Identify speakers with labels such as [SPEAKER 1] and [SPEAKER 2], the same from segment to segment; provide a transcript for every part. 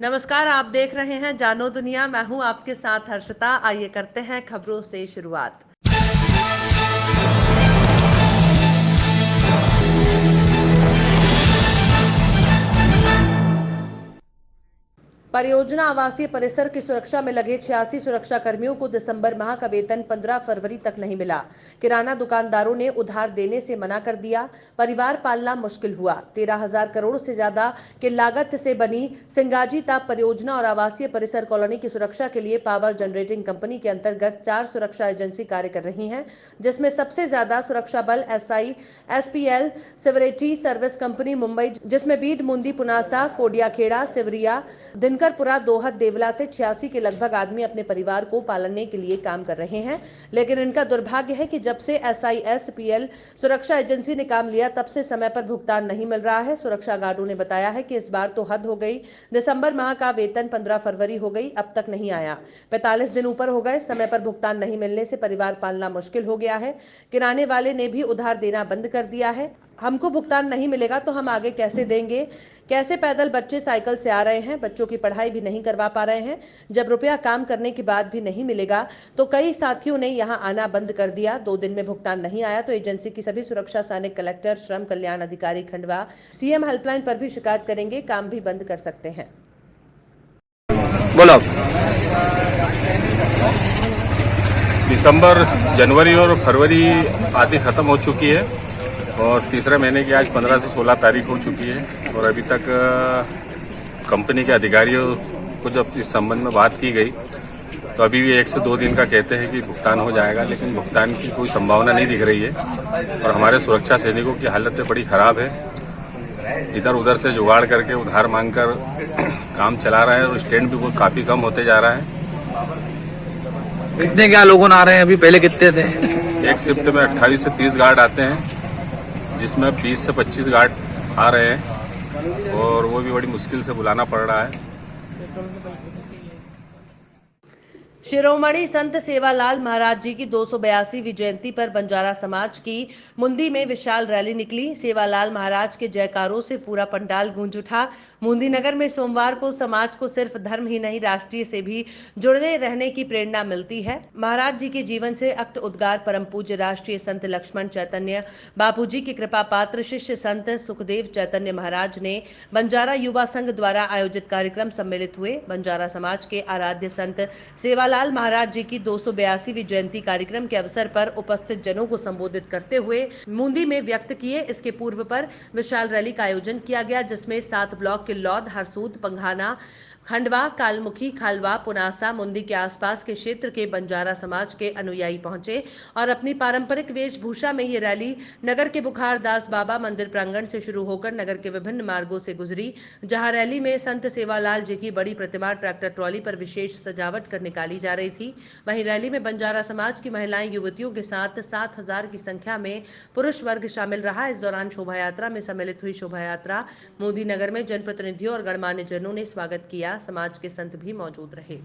[SPEAKER 1] नमस्कार, आप देख रहे हैं जानो दुनिया। मैं हूं आपके साथ हर्षिता। आइए करते हैं खबरों से शुरुआत। परियोजना आवासीय परिसर की सुरक्षा में लगे 86 सुरक्षा कर्मियों को दिसंबर माह का वेतन 15 फरवरी तक नहीं मिला। किराना दुकानदारों ने उधार देने से मना कर दिया। परिवार पालना मुश्किल हुआ। 13,000 करोड़ से ज्यादा के लागत से बनी सिंगाजी ताप परियोजना और आवासीय परिसर कॉलोनी की सुरक्षा के लिए पावर जनरेटिंग कंपनी के अंतर्गत 4 सुरक्षा एजेंसी कार्य कर रही हैं, जिसमें सबसे ज्यादा सुरक्षा बल SI, SPL, security service company Mumbai, जिसमें बीड, मुंदी, पुनासा, कोडियाखेड़ा, सिवरिया, दिनकरपुरा, दोहत, देवला से 86 के लगभग आदमी अपने परिवार को पालने के लिए काम कर रहे हैं। लेकिन इनका दुर्भाग्य है कि जब से एसआईएसपीएल सुरक्षा एजेंसी ने काम लिया तब से समय पर भुगतान नहीं मिल रहा है। सुरक्षा गार्डों ने बताया है कि इस बार तो हद हो गई। दिसंबर माह का वेतन 15 फरवरी हो गई, अब तक नहीं आया। 45 दिन ऊपर हो गए। समय पर भुगतान नहीं मिलने से परिवार पालना मुश्किल हो गया है। किराने वाले ने भी उधार देना बंद कर दिया है। हमको भुगतान नहीं मिलेगा तो हम आगे कैसे देंगे? कैसे पैदल बच्चे साइकिल से आ रहे हैं, बच्चों की पढ़ाई भी नहीं करवा पा रहे हैं। जब रुपया काम करने के बाद भी नहीं मिलेगा तो कई साथियों ने यहां आना बंद कर दिया। 2 दिन में भुगतान नहीं आया तो एजेंसी की सभी सुरक्षा सैनिक, कलेक्टर, श्रम कल्याण अधिकारी खंडवा, सीएम हेल्पलाइन पर भी शिकायत करेंगे। काम भी बंद कर सकते हैं।
[SPEAKER 2] बोलो।
[SPEAKER 3] दिसंबर, जनवरी और फरवरी आधी खत्म हो चुकी है और तीसरे महीने की आज 15 से 16 तारीख हो चुकी है और अभी तक कंपनी के अधिकारियों को जब इस संबंध में बात की गई तो अभी भी 1 से 2 दिन का कहते हैं कि भुगतान हो जाएगा, लेकिन भुगतान की कोई संभावना नहीं दिख रही है और हमारे सुरक्षा सैनिकों की हालत बड़ी खराब है। इधर उधर से जुगाड़ करके उधार मांगकर काम चला रहा है और स्टैंड भी बहुत काफी कम होते जा रहा है।
[SPEAKER 2] कितने क्या लोगों आ रहे हैं अभी, पहले कितने थे?
[SPEAKER 3] एक शिफ्ट में 28 से 30 गार्ड आते हैं, जिसमें 20 से 25 गार्ड आ रहे हैं और वो भी बड़ी मुश्किल से बुलाना पड़ रहा है।
[SPEAKER 1] शिरोमणि संत सेवालाल महाराज जी की 282वीं जयंती पर बंजारा समाज की मुंदी में विशाल रैली निकली। सेवालाल महाराज के जयकारों से पूरा पंडाल गूंज उठा। मुंदी नगर में सोमवार को समाज को सिर्फ धर्म ही नहीं, राष्ट्रीय से भी जुड़े रहने की प्रेरणा मिलती है। महाराज जी के जीवन से अक्त उद्गार परम पूज्य राष्ट्रीय संत लक्ष्मण चैतन्य बापू जी के कृपा पात्र शिष्य संत सुखदेव चैतन्य महाराज ने बंजारा युवा संघ द्वारा आयोजित कार्यक्रम सम्मिलित हुए। बंजारा समाज के आराध्य संत सेवालाल महाराज जी की 282वीं जयंती कार्यक्रम के अवसर पर उपस्थित जनों को संबोधित करते हुए मुंदी में व्यक्त किए। इसके पूर्व पर विशाल रैली का आयोजन किया गया, जिसमें 7 ब्लॉक के लौद, हरसूद, पंघाना, खंडवा, कालमुखी, खालवा, पुनासा, मुंदी के आसपास के क्षेत्र के बंजारा समाज के अनुयायी पहुंचे और अपनी पारंपरिक वेशभूषा में ये रैली नगर के बुखारदास बाबा मंदिर प्रांगण से शुरू होकर नगर के विभिन्न मार्गों से गुजरी, जहां रैली में संत सेवालाल जी की बड़ी प्रतिमा ट्रैक्टर ट्रॉली पर विशेष सजावट कर निकाली जा रही थी। वहीं रैली में बंजारा समाज की महिलाएं, युवतियों के साथ 7,000 की संख्या में पुरुष वर्ग शामिल रहा। इस दौरान शोभा यात्रा में सम्मिलित हुई शोभा यात्रा मोदी नगर में जनप्रतिनिधियों और गणमान्य जनों ने स्वागत किया। समाज के संत भी मौजूद रहे।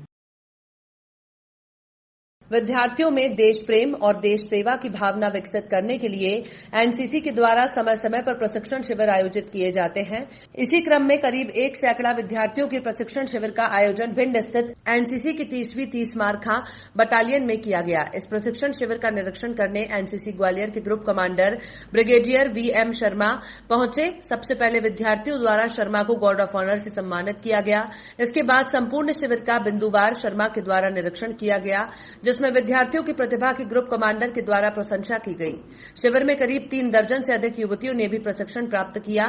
[SPEAKER 1] विद्यार्थियों में देश प्रेम और देश सेवा की भावना विकसित करने के लिए एनसीसी के द्वारा समय समय पर प्रशिक्षण शिविर आयोजित किए जाते हैं। इसी क्रम में करीब 1 सैकड़ा विद्यार्थियों के प्रशिक्षण शिविर का आयोजन भिंड स्थित एनसीसी की 30वीं 30 मार्खा बटालियन में किया गया। इस प्रशिक्षण शिविर का निरीक्षण करने एनसीसी ग्वालियर के group commander brigadier VM Sharma पहुंचे। सबसे पहले विद्यार्थियों द्वारा शर्मा को गार्ड ऑफ ऑनर से सम्मानित किया गया। इसके बाद संपूर्ण शिविर का बिंदुवार शर्मा के द्वारा निरीक्षण किया गया, जिसमें विद्यार्थियों की प्रतिभा की ग्रुप कमांडर के द्वारा प्रशंसा की गई। शिविर में करीब 3 दर्जन से अधिक युवतियों ने भी प्रशिक्षण प्राप्त किया।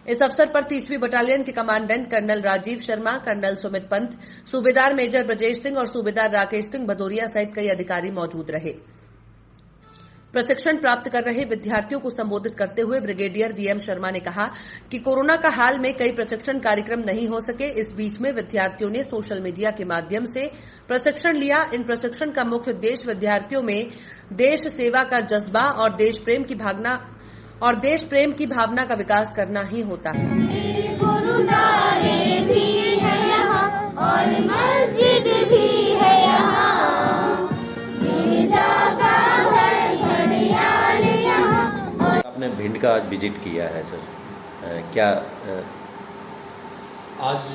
[SPEAKER 1] इस अवसर पर 30वीं बटालियन के commandant colonel Rajiv Sharma, colonel Sumit Pant, subedar major Brajesh Singh और सूबेदार राकेश सिंह भदौरिया सहित कई अधिकारी मौजूद रहे। प्रशिक्षण प्राप्त कर रहे विद्यार्थियों को संबोधित करते हुए ब्रिगेडियर वीएम शर्मा ने कहा कि कोरोना का हाल में कई प्रशिक्षण कार्यक्रम नहीं हो सके। इस बीच में विद्यार्थियों ने सोशल मीडिया के माध्यम से प्रशिक्षण लिया। इन प्रशिक्षण का मुख्य उद्देश्य विद्यार्थियों में देश सेवा का जज्बा और देश प्रेम की भावना का विकास करना ही होता है।
[SPEAKER 4] आपने भिंड का आज विजिट किया है सर, क्या
[SPEAKER 5] आज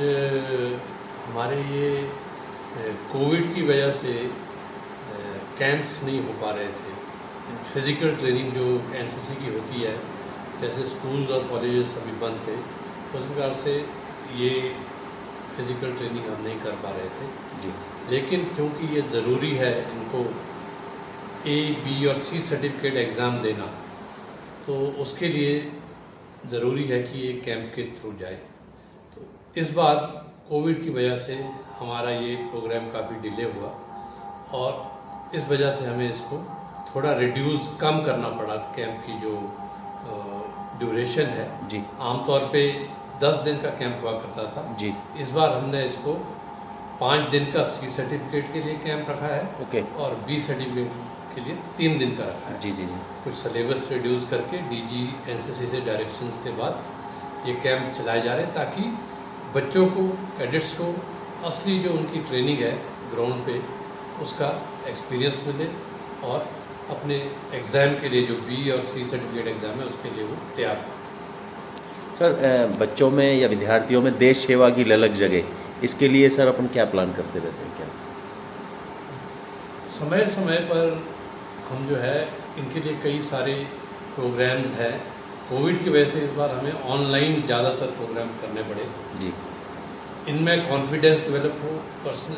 [SPEAKER 4] हमारे ये कोविड की वजह से कैंप्स नहीं हो पा रहे थे। फिज़िकल ट्रेनिंग जो एनसीसी की होती है, जैसे स्कूल्स और कॉलेजेस अभी बंद थे, उस प्रकार से ये फिज़िकल ट्रेनिंग हम नहीं कर पा रहे थे जी। लेकिन क्योंकि ये ज़रूरी है इनको ए, बी और सी सर्टिफिकेट एग्ज़ाम देना, तो उसके लिए ज़रूरी है कि ये कैंप के थ्रू जाए। तो इस बार कोविड की वजह से हमारा ये प्रोग्राम काफ़ी डिले हुआ और इस वजह से हमें इसको थोड़ा कम करना पड़ा। कैंप की जो ड्यूरेशन है जी, आमतौर पे 10 दिन का कैंप हुआ करता था जी। इस बार हमने इसको 5 दिन का सी सर्टिफिकेट के लिए कैंप रखा है ओके, और बी सर्टिफिकेट के लिए 3 दिन का रखा है जी जी जी। कुछ सिलेबस रिड्यूस करके डीजी एनसीसी से डायरेक्शंस के बाद ये कैंप चलाए जा रहे हैं, ताकि बच्चों को, कैडेट्स को असली जो उनकी ट्रेनिंग है ग्राउंड पे, उसका एक्सपीरियंस मिले और अपने एग्ज़ाम के लिए जो बी और सी सर्टिफिकेट एग्ज़ाम है उसके लिए वो तैयार हो।
[SPEAKER 5] सर, बच्चों में या विद्यार्थियों में देश सेवा की ललक जगे, इसके लिए सर अपन क्या प्लान करते रहते हैं? क्या
[SPEAKER 4] समय समय पर हम जो है इनके लिए कई सारे प्रोग्राम्स हैं। कोविड की वजह से इस बार हमें ऑनलाइन ज़्यादातर प्रोग्राम करने पड़े जी। इनमें कॉन्फिडेंस डेवलप हो,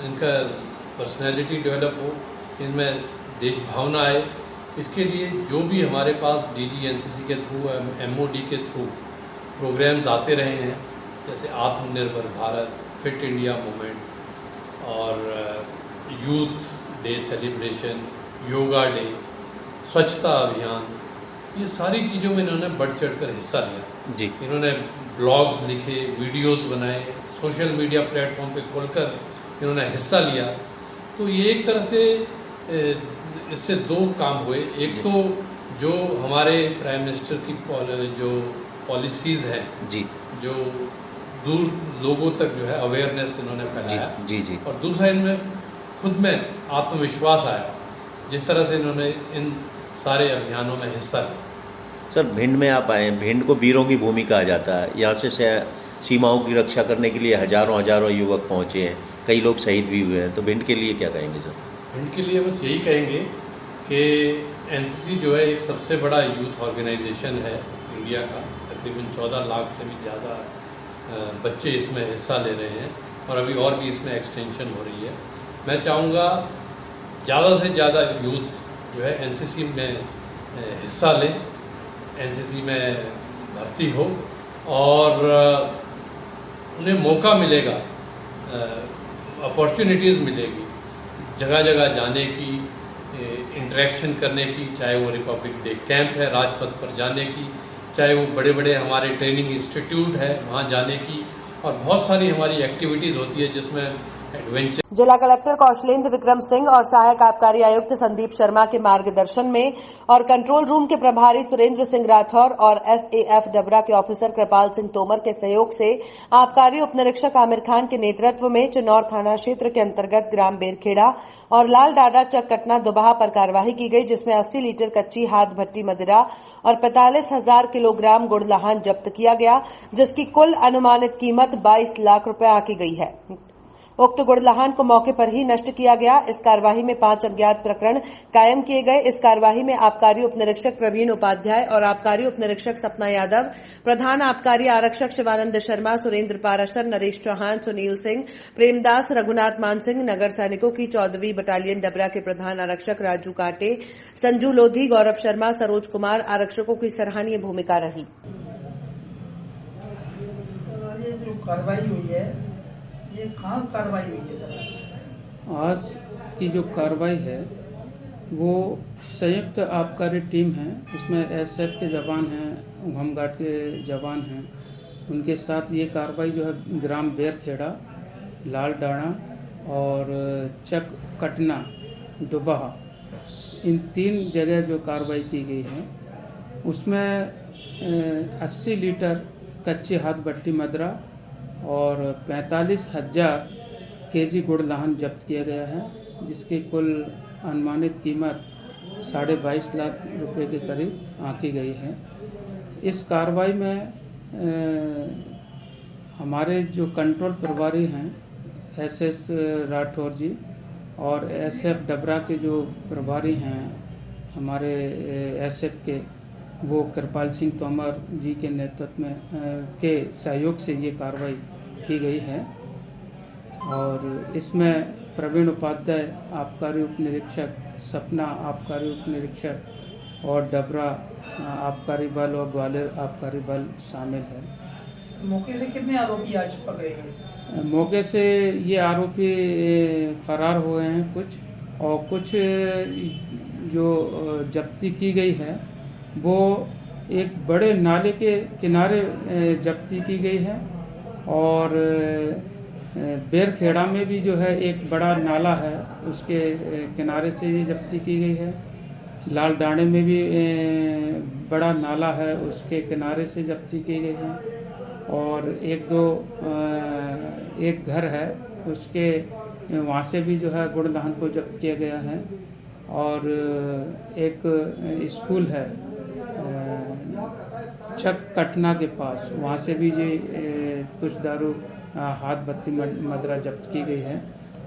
[SPEAKER 4] इनका पर्सनैलिटी डेवलप हो, इनमें देश भावना आए। इसके लिए जो भी हमारे पास डीजी एनसीसी के थ्रू, एमओडी के थ्रू प्रोग्राम्स आते रहे हैं, जैसे आत्मनिर्भर भारत, फिट इंडिया मूवमेंट और youth day celebration, yoga day, स्वच्छता अभियान, ये सारी चीज़ों में इन्होंने बढ़ चढ़कर हिस्सा लिया जी। इन्होंने ब्लॉग्स लिखे, वीडियोस बनाए, सोशल मीडिया प्लेटफॉर्म पे खोलकर इन्होंने हिस्सा लिया। तो ये एक तरह से इससे 2 काम हुए। एक तो जो हमारे प्राइम मिनिस्टर की जो पॉलिसीज़ हैं जी, जो दूर लोगों तक जो है अवेयरनेस इन्होंने फैलाया जी जी, और दूसरा इनमें खुद में आत्मविश्वास आया, जिस तरह से इन्होंने इन सारे अभियानों में हिस्सा लिया।
[SPEAKER 5] सर, भिंड में आप आए, भिंड को वीरों की भूमि कहा जाता है। यहाँ से सीमाओं की रक्षा करने के लिए हजारों युवक पहुँचे हैं, कई लोग शहीद भी हुए हैं, तो भिंड के लिए क्या कहेंगे सर?
[SPEAKER 4] भिंड के लिए बस यही कहेंगे कि एनसीसी जो है एक सबसे बड़ा यूथ ऑर्गेनाइजेशन है इंडिया का। तकरीबन 14 लाख से भी ज़्यादा बच्चे इसमें हिस्सा ले रहे हैं और अभी और भी इसमें एक्सटेंशन हो रही है। मैं चाहूँगा ज़्यादा से ज़्यादा यूथ जो है एनसीसी में हिस्सा लें, एनसीसी में भर्ती हो और उन्हें मौका मिलेगा, अपॉर्चुनिटीज़ मिलेगी जगह जगह जाने की, इंटरेक्शन करने की, चाहे वो रिपब्लिक डे कैंप है राजपथ पर जाने की, चाहे वो बड़े बड़े हमारे ट्रेनिंग इंस्टीट्यूट है वहाँ जाने की, और बहुत सारी हमारी एक्टिविटीज़ होती है जिसमें एडवेंचर।
[SPEAKER 1] जिला कलेक्टर कौशलेंद्र विक्रम सिंह और सहायक आबकारी आयुक्त संदीप शर्मा के मार्गदर्शन में और कंट्रोल रूम के प्रभारी सुरेंद्र सिंह राठौर और एसएएफ डबरा के ऑफिसर कृपाल सिंह तोमर के सहयोग से आबकारी उपनिरीक्षक आमिर खान के नेतृत्व में चिन्नौर थाना क्षेत्र के अंतर्गत ग्राम बेरखेड़ा और लाल डाडा चक कटना दुबहा पर कार्यवाही की गई, जिसमें 80 लीटर कच्ची हाथ भट्टी मदिरा और 45,000 किलोग्राम गुड़ लाहन जब्त किया गया, जिसकी कुल अनुमानित कीमत 22 लाख रुपए आंकी गई है। उक्त गुड़ लाहन को मौके पर ही नष्ट किया गया। इस कार्यवाही में 5 अज्ञात प्रकरण कायम किए गए। इस कार्यवाही में आबकारी उपनिरीक्षक प्रवीण उपाध्याय और आबकारी उपनिरीक्षक सपना यादव, प्रधान आबकारी आरक्षक शिवानंद शर्मा, सुरेंद्र पाराशर, नरेश चौहान, सुनील सिंह, प्रेमदास, रघुनाथ मान सिंह, नगर सैनिकों की 14वीं बटालियन डबरा के प्रधान आरक्षक राजू काटे, संजू लोधी, गौरव शर्मा, सरोज कुमार आरक्षकों की सराहनीय भूमिका रही।
[SPEAKER 6] ये जो कार्रवाई हुई है, ये कहाँ कार्रवाई हुई है सर?
[SPEAKER 7] आज की जो कार्रवाई है वो संयुक्त आबकारी टीम है, उसमें एसएफ के जवान हैं, होमगार्ड के जवान हैं, उनके साथ ये कार्रवाई जो है ग्राम बेरखेड़ा, लाल डाणा और चक कटना दुबहा, इन 3 जगह जो कार्रवाई की गई है उसमें 80 लीटर कच्ची हाथ भट्टी मदरा और 45,000 केजी गुड़ लाहन जब्त किया गया है, जिसकी कुल अनुमानित कीमत 22.5 लाख रुपए के करीब आंकी गई है। इस कार्रवाई में हमारे जो कंट्रोल प्रभारी हैं SS राठौर जी और SF डबरा के जो प्रभारी हैं हमारे SF के, वो कृपाल सिंह तोमर जी के नेतृत्व में के सहयोग से ये कार्रवाई की गई है। और इसमें प्रवीण उपाध्याय आबकारी उप निरीक्षक, सपना आबकारी उप निरीक्षक और डबरा आबकारी बल और ग्वालियर आबकारी बल शामिल है।
[SPEAKER 6] मौके से कितने आरोपी आज पकड़े गए?
[SPEAKER 7] मौके से ये आरोपी फरार हुए हैं कुछ, और कुछ जो जब्ती की गई है वो एक बड़े नाले के किनारे जब्ती की गई है। और बेरखेड़ा में भी जो है एक बड़ा नाला है, उसके किनारे से ये जब्ती की गई है। लाल डांडे में भी बड़ा नाला है, उसके किनारे से जब्ती की गई है। और एक घर है, उसके वहाँ से भी जो है गुड़दान को जब्त किया गया है। और एक स्कूल है छक कटना के पास, वहाँ से भी ये कुछ दारू हाथ बत्ती मदरा जब्त की गई है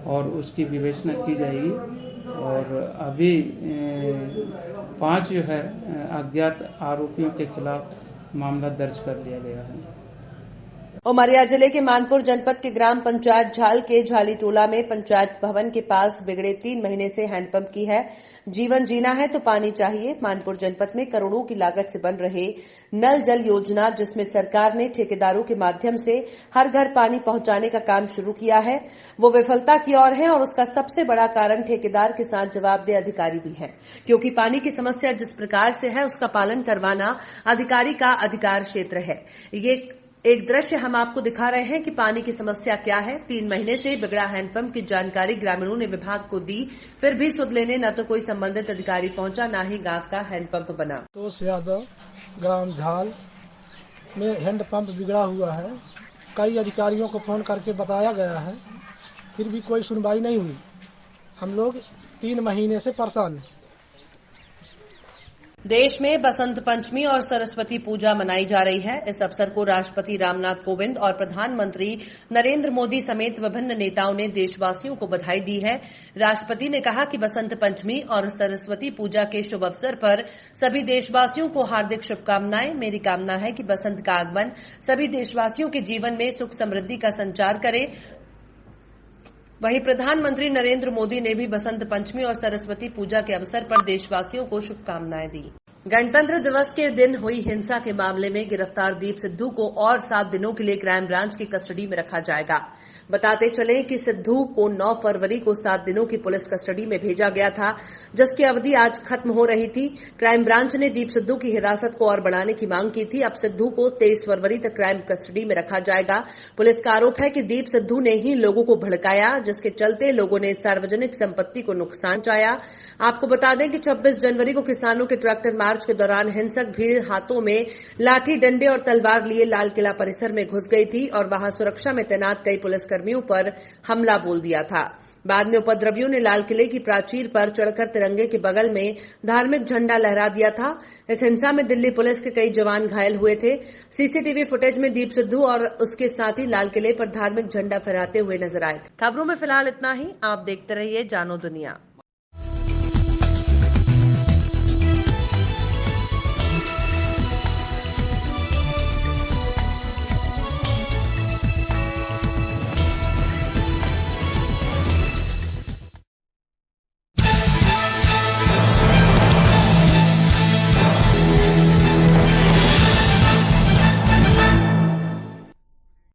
[SPEAKER 7] और उसकी विवेचना की जाएगी। और अभी 5 जो है अज्ञात आरोपियों के खिलाफ मामला दर्ज कर लिया गया है।
[SPEAKER 1] उमरिया जिले के मानपुर जनपद के ग्राम पंचायत झाल के झाली टोला में पंचायत भवन के पास बिगड़े 3 महीने से हैंडपंप की है। जीवन जीना है तो पानी चाहिए। मानपुर जनपद में करोड़ों की लागत से बन रहे नल जल योजना, जिसमें सरकार ने ठेकेदारों के माध्यम से हर घर पानी पहुंचाने का काम शुरू किया है, वो विफलता की ओर है। और उसका सबसे बड़ा कारण ठेकेदार के साथ जवाबदेह अधिकारी भी है, क्योंकि पानी की समस्या जिस प्रकार से है उसका पालन करवाना अधिकारी का अधिकार क्षेत्र है। ये एक दृश्य हम आपको दिखा रहे हैं कि पानी की समस्या क्या है। 3 महीने से बिगड़ा हैंडपंप की जानकारी ग्रामीणों ने विभाग को दी, फिर भी सुध लेने न तो कोई संबंधित अधिकारी पहुंचा, न ही गांव का हैंडपंप बना।
[SPEAKER 8] तोष यादव, ग्राम झाल में हैंडपंप बिगड़ा हुआ है। कई अधिकारियों को फोन करके बताया गया है, फिर भी कोई सुनवाई नहीं हुई। हम लोग 3 महीने से परेशान हैं।
[SPEAKER 1] देश में बसंत पंचमी और सरस्वती पूजा मनाई जा रही है। इस अवसर को राष्ट्रपति रामनाथ कोविंद और प्रधानमंत्री नरेंद्र मोदी समेत विभिन्न नेताओं ने देशवासियों को बधाई दी है। राष्ट्रपति ने कहा कि बसंत पंचमी और सरस्वती पूजा के शुभ अवसर पर सभी देशवासियों को हार्दिक शुभकामनाएं। मेरी कामना है कि बसंत का आगमन सभी देशवासियों के जीवन में सुख समृद्धि का संचार करे। वहीं प्रधानमंत्री नरेंद्र मोदी ने भी बसंत पंचमी और सरस्वती पूजा के अवसर पर देशवासियों को शुभकामनाएं दी। गणतंत्र दिवस के दिन हुई हिंसा के मामले में गिरफ्तार दीप सिद्धू को और 7 दिनों के लिए क्राइम ब्रांच की कस्टडी में रखा जाएगा। बताते चले कि सिद्धू को 9 फरवरी को 7 दिनों की पुलिस कस्टडी में भेजा गया था, जिसकी अवधि आज खत्म हो रही थी। क्राइम ब्रांच ने दीप सिद्धू की हिरासत को और बढ़ाने की मांग की थी। अब सिद्धू को 23 फरवरी तक क्राइम कस्टडी में रखा जाएगा। पुलिस का आरोप है कि दीप सिद्धू ने ही लोगों को भड़काया, जिसके चलते लोगों ने सार्वजनिक संपत्ति को नुकसान पहुंचाया। आपको बता दें कि 26 जनवरी को किसानों के ट्रैक्टर मार्च के दौरान हिंसक भीड़ हाथों में लाठी, डंडे और तलवार लिए लाल किला परिसर में घुस गई थी और वहां सुरक्षा में तैनात कई पुलिसकर्मियों पर हमला बोल दिया था। बाद में उपद्रवियों ने लाल किले की प्राचीर पर चढ़कर तिरंगे के बगल में धार्मिक झंडा लहरा दिया था। इस हिंसा में दिल्ली पुलिस के कई जवान घायल हुए थे। सीसीटीवी फुटेज में दीप सिद्धू और उसके साथी लाल किले पर धार्मिक झंडा फहराते हुए नजर आए थे। खबरों में फिलहाल इतना ही। आप देखते रहिए जानो दुनिया।